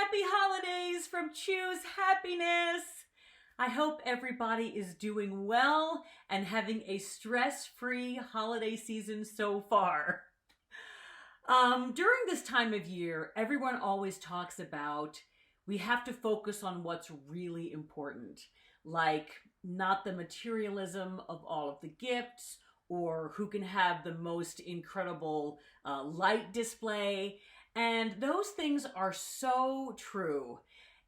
Happy holidays from Choose Happiness. I hope everybody is doing well and having a stress-free holiday season so far. During this time of year, everyone always talks about we have to focus on what's really important, like not the materialism of all of the gifts or who can have the most incredible light display. And those things are so true,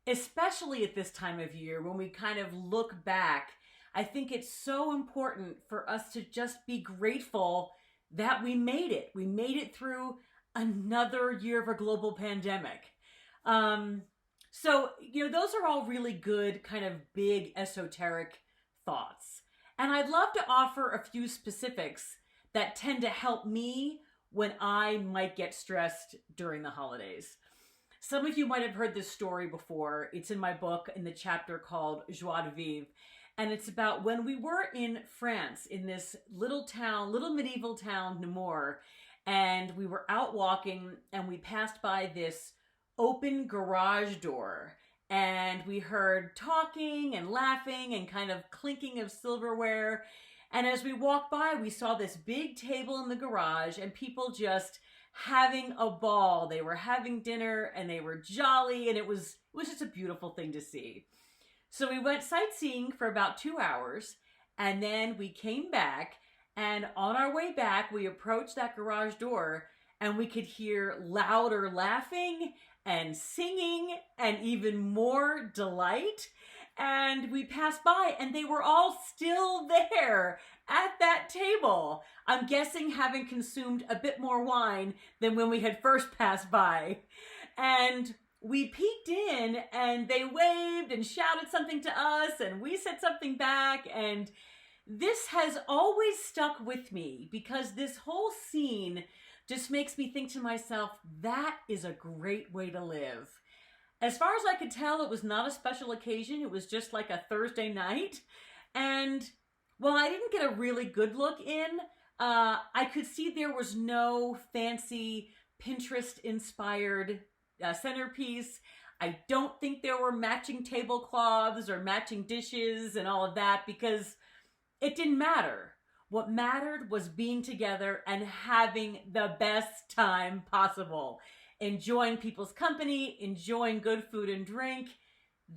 especially at this time of year when we kind of look back. I think it's so important for us to just be grateful that we made it. We made it through another year of a global pandemic. So, those are all really good, kind of big esoteric thoughts. And I'd love to offer a few specifics that tend to help me when I might get stressed during the holidays. Some of you might have heard this story before. It's in my book in the chapter called Joie de Vivre. And it's about when we were in France, in this little medieval town, Nemours, and we were out walking and we passed by this open garage door. And we heard talking and laughing and kind of clinking of silverware. And as we walked by, we saw this big table in the garage and people just having a ball. They were having dinner and they were jolly, and it was just a beautiful thing to see. So we went sightseeing for about 2 hours, and then we came back, and on our way back, we approached that garage door and we could hear louder laughing and singing and even more delight. And we passed by and they were all still there at that table. I'm guessing having consumed a bit more wine than when we had first passed by. And we peeked in and they waved and shouted something to us and we said something back. And this has always stuck with me because this whole scene just makes me think to myself, that is a great way to live. As far as I could tell, it was not a special occasion. It was just like a Thursday night. And while I didn't get a really good look in, I could see there was no fancy Pinterest-inspired centerpiece. I don't think there were matching tablecloths or matching dishes and all of that because it didn't matter. What mattered was being together and having the best time possible. Enjoying people's company, enjoying good food and drink.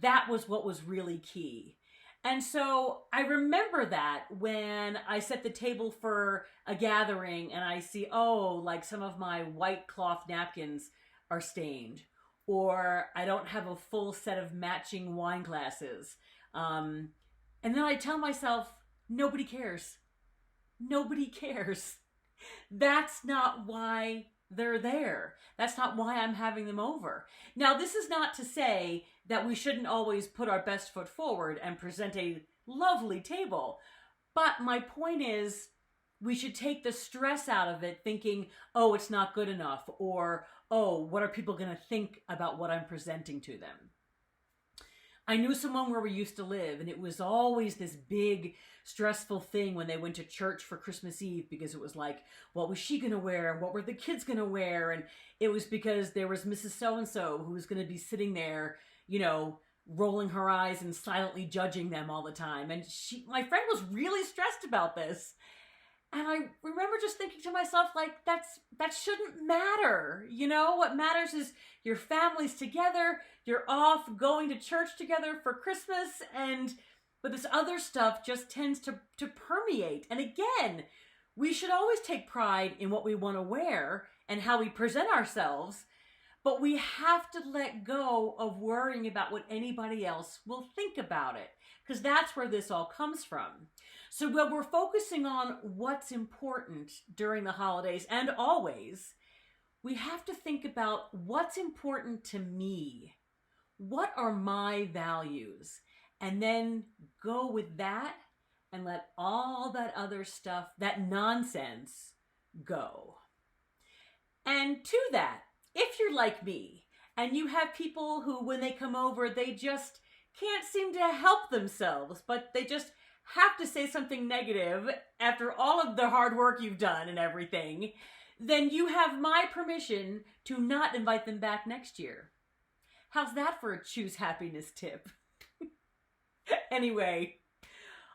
That was what was really key. And so I remember that when I set the table for a gathering and I see, like some of my white cloth napkins are stained, or I don't have a full set of matching wine glasses. And then I tell myself, nobody cares. Nobody cares. That's not why they're there. That's not why I'm having them over. Now, this is not to say that we shouldn't always put our best foot forward and present a lovely table. But my point is, we should take the stress out of it thinking, it's not good enough, or, what are people going to think about what I'm presenting to them? I knew someone where we used to live, and it was always this big, stressful thing when they went to church for Christmas Eve, because it was like, what was she going to wear? What were the kids going to wear? And it was because there was Mrs. So-and-so who was going to be sitting there, rolling her eyes and silently judging them all the time. And my friend was really stressed about this. And I remember just thinking to myself, that shouldn't matter. What matters is your family's together, you're off going to church together for Christmas, but this other stuff just tends to permeate. And again, we should always take pride in what we want to wear and how we present ourselves, but we have to let go of worrying about what anybody else will think about it, because that's where this all comes from. So when we're focusing on what's important during the holidays and always, we have to think about what's important to me. What are my values? And then go with that and let all that other stuff, that nonsense, go. And to that, if you're like me and you have people who, when they come over, they just can't seem to help themselves, but they just have to say something negative after all of the hard work you've done and everything, then you have my permission to not invite them back next year. How's that for a choose happiness tip? Anyway,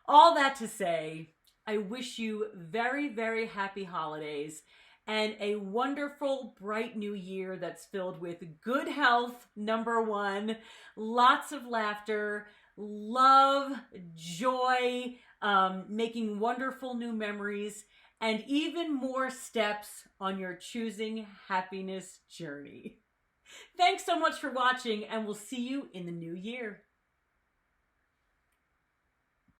all that to say, I wish you very, very happy holidays and a wonderful, bright new year that's filled with good health, number one, lots of laughter, love, joy, making wonderful new memories, and even more steps on your choosing happiness journey. Thanks so much for watching, and we'll see you in the new year.